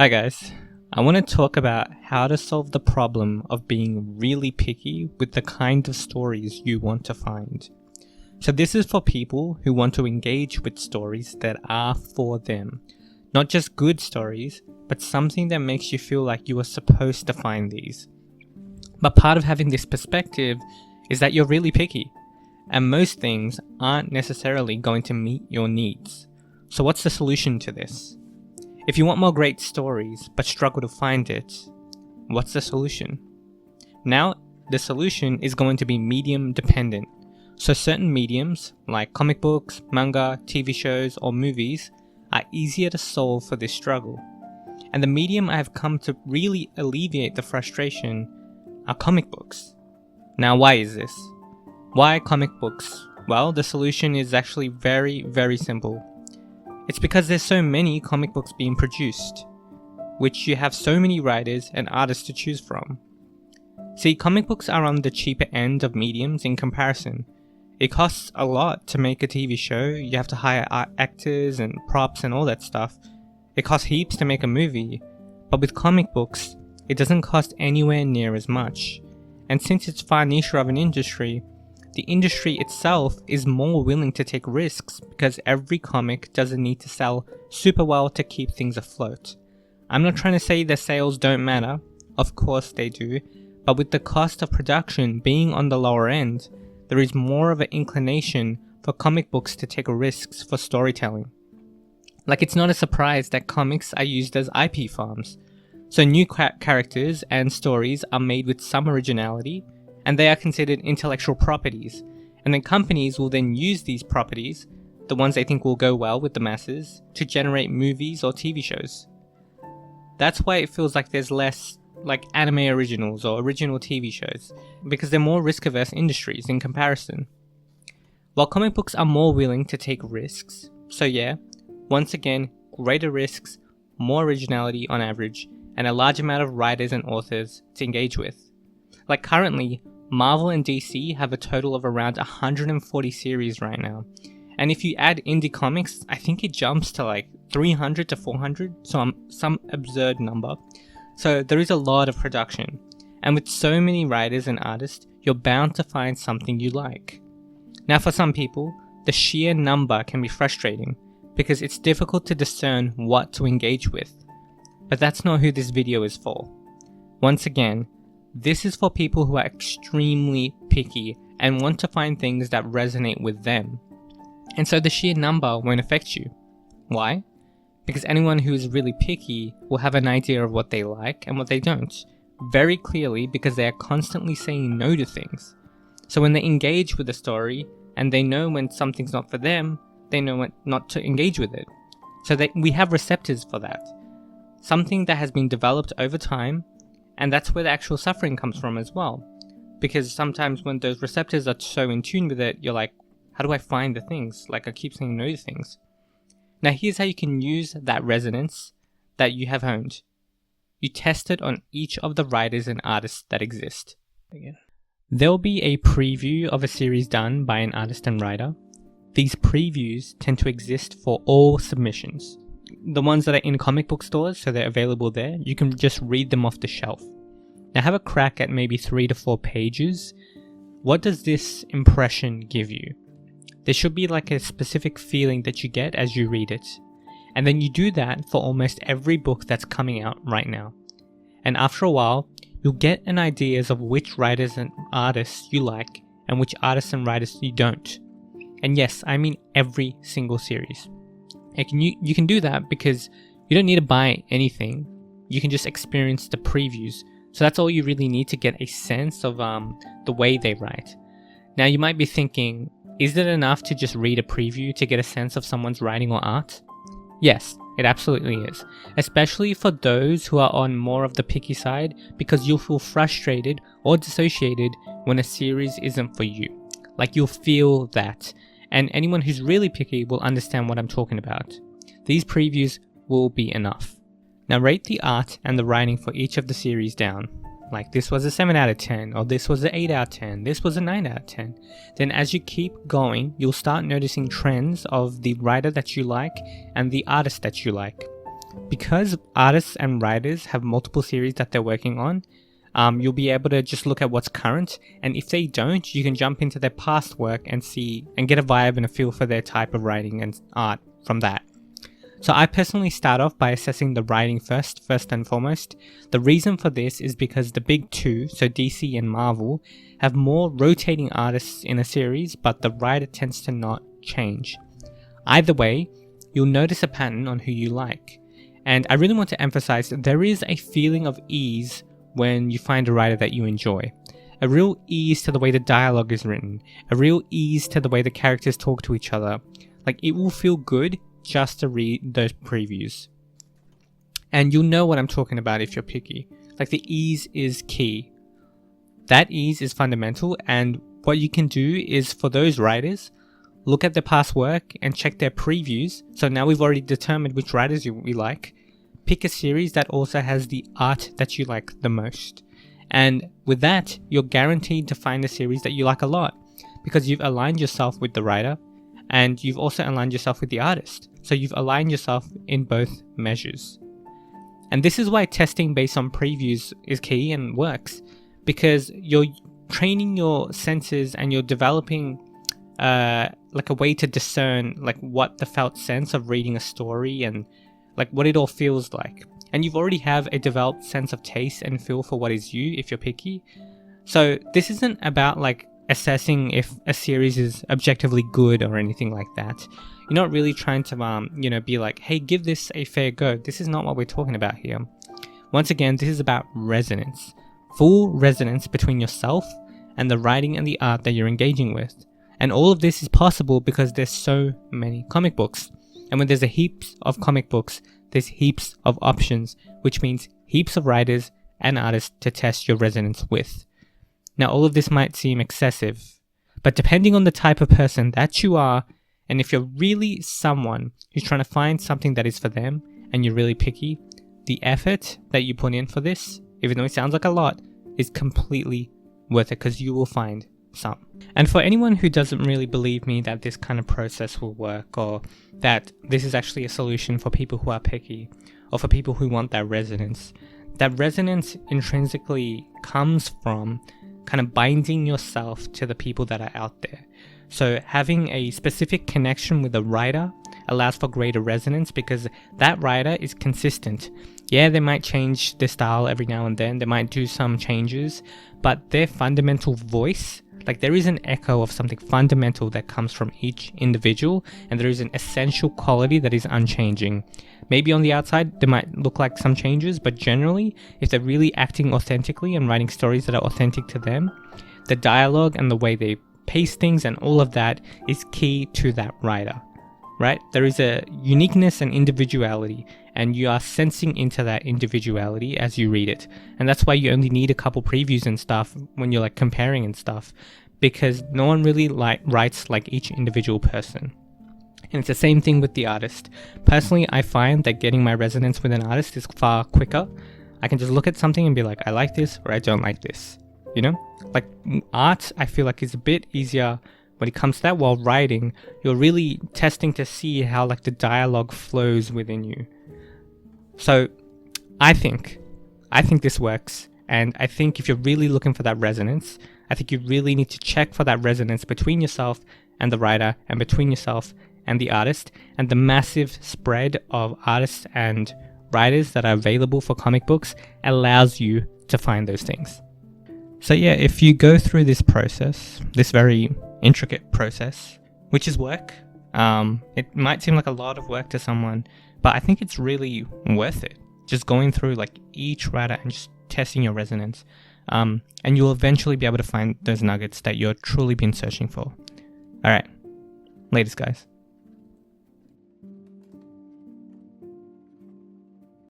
Hi guys, I want to talk about how to solve the problem of being really picky with the kind of stories you want to find. So this is for people who want to engage with stories that are for them. Not just good stories, but something that makes you feel like you are supposed to find these. But part of having this perspective is that you're really picky, and most things aren't necessarily going to meet your needs. So what's the solution to this? If you want more great stories but struggle to find it, what's the solution? Now, the solution is going to be medium dependent. So certain mediums, like comic books, manga, TV shows, or movies, are easier to solve for this struggle. And the medium I have come to really alleviate the frustration are comic books. Now, why is this? Why comic books? Well, the solution is actually very simple. It's because there's so many comic books being produced, which you have so many writers and artists to choose from. See, comic books are on the cheaper end of mediums in comparison. It costs a lot to make a TV show, you have to hire actors and props and all that stuff. It costs heaps to make a movie, but with comic books, it doesn't cost anywhere near as much. And since it's far niche of an industry, the industry itself is more willing to take risks because every comic doesn't need to sell super well to keep things afloat. I'm not trying to say that sales don't matter, of course they do, but with the cost of production being on the lower end, there is more of an inclination for comic books to take risks for storytelling. Like, it's not a surprise that comics are used as IP farms. So new characters and stories are made with some originality, and they are considered intellectual properties, and then companies will then use these properties, the ones they think will go well with the masses, to generate movies or TV shows. That's why it feels like there's less like anime originals or original TV shows, because they're more risk-averse industries in comparison. While comic books are more willing to take risks, so yeah, once again, greater risks, more originality on average, and a large amount of writers and authors to engage with. Like currently, Marvel and DC have a total of around 140 series right now. And if you add indie comics, I think it jumps to like 300 to 400, so some absurd number. So there is a lot of production. And with so many writers and artists, you're bound to find something you like. Now for some people, the sheer number can be frustrating because it's difficult to discern what to engage with. But that's not who this video is for. Once again, this is for people who are extremely picky and want to find things that resonate with them. And so the sheer number won't affect you. Why? Because anyone who is really picky will have an idea of what they like and what they don't, very clearly, because they are constantly saying no to things. So when they engage with a story and they know when something's not for them, they know when not to engage with it. So we have receptors for that. Something that has been developed over time, and that's where the actual suffering comes from as well. Because sometimes when those receptors are so in tune with it, you're like, how do I find the things? Like, I keep saying no to things. Now here's how you can use that resonance that you have honed. You test it on each of the writers and artists that exist. There'll be a preview of a series done by an artist and writer. These previews tend to exist for all submissions. The ones that are in comic book stores, so they're available there, you can just read them off the shelf. Now have a crack at maybe 3 to 4 pages. What does this impression give you? There should be like a specific feeling that you get as you read it. And then you do that for almost every book that's coming out right now. And after a while, you'll get an idea of which writers and artists you like and which artists and writers you don't. And yes, I mean every single series. You can do that because you don't need to buy anything. You can just experience the previews. So that's all you really need to get a sense of the way they write. Now you might be thinking, is it enough to just read a preview to get a sense of someone's writing or art? Yes, it absolutely is. Especially for those who are on more of the picky side, because you'll feel frustrated or dissociated when a series isn't for you. Like, you'll feel that. And anyone who's really picky will understand what I'm talking about. These previews will be enough. Now rate the art and the writing for each of the series down. Like, this was a 7 out of 10, or this was an 8 out of 10, this was a 9 out of 10. Then as you keep going, you'll start noticing trends of the writer that you like and the artist that you like. because artists and writers have multiple series that they're working on, you'll be able to just look at what's current, and if they don't, you can jump into their past work and see and get a vibe and a feel for their type of writing and art from that. So I personally start off by assessing the writing first and foremost. The reason for this is because the big two, so DC and Marvel, have more rotating artists in a series, but the writer tends to not change. Either way, you'll notice a pattern on who you like. And I really want to emphasize that there is a feeling of ease when you find a writer that you enjoy. A real ease to the way the dialogue is written. A real ease to the way the characters talk to each other. Like, it will feel good just to read those previews. And you'll know what I'm talking about if you're picky. Like, the ease is key. That ease is fundamental, and what you can do is, for those writers, look at their past work and check their previews. So now we've already determined which writers we like. Pick a series that also has the art that you like the most. And with that, you're guaranteed to find a series that you like a lot, because you've aligned yourself with the writer and you've also aligned yourself with the artist. So you've aligned yourself in both measures. And this is why testing based on previews is key and works, because you're training your senses and you're developing like a way to discern like what the felt sense of reading a story and like what it all feels like. And you've already have a developed sense of taste and feel for what is you if you're picky. So this isn't about like assessing if a series is objectively good or anything like that. You're not really trying to be like, hey, give this a fair go. This is not what we're talking about here. Once again, this is about resonance. Full resonance between yourself and the writing and the art that you're engaging with. And all of this is possible because there's so many comic books. And when there's a heaps of comic books, there's heaps of options, which means heaps of writers and artists to test your resonance with. Now, all of this might seem excessive, but depending on the type of person that you are, and if you're really someone who's trying to find something that is for them, and you're really picky, the effort that you put in for this, even though it sounds like a lot, is completely worth it, because you will find some. And for anyone who doesn't really believe me that this kind of process will work, or that this is actually a solution for people who are picky, or for people who want that resonance intrinsically comes from kind of binding yourself to the people that are out there. So having a specific connection with a writer allows for greater resonance because that writer is consistent. Yeah, they might change their style every now and then, they might do some changes, but their fundamental voice, like there is an echo of something fundamental that comes from each individual, and there is an essential quality that is unchanging. Maybe on the outside, they might look like some changes, but generally, if they're really acting authentically and writing stories that are authentic to them, the dialogue and the way they pace things and all of that is key to that writer, right? There is a uniqueness and individuality, and you are sensing into that individuality as you read it. And that's why you only need a couple previews and stuff when you're like comparing and stuff, because no one really writes like each individual person. And it's the same thing with the artist. Personally, I find that getting my resonance with an artist is far quicker. I can just look at something and be like, I like this or I don't like this. You know? Like art, I feel like is a bit easier when it comes to that, while writing, you're really testing to see how like the dialogue flows within you. So I think this works. And I think if you're really looking for that resonance, I think you really need to check for that resonance between yourself and the writer, and between yourself and the artist, and the massive spread of artists and writers that are available for comic books allows you to find those things. So yeah, if you go through this process, this very intricate process, which is work, it might seem like a lot of work to someone, but I think it's really worth it. Just going through like each writer and just testing your resonance, and you'll eventually be able to find those nuggets that you're truly been searching for. All right, latest guys.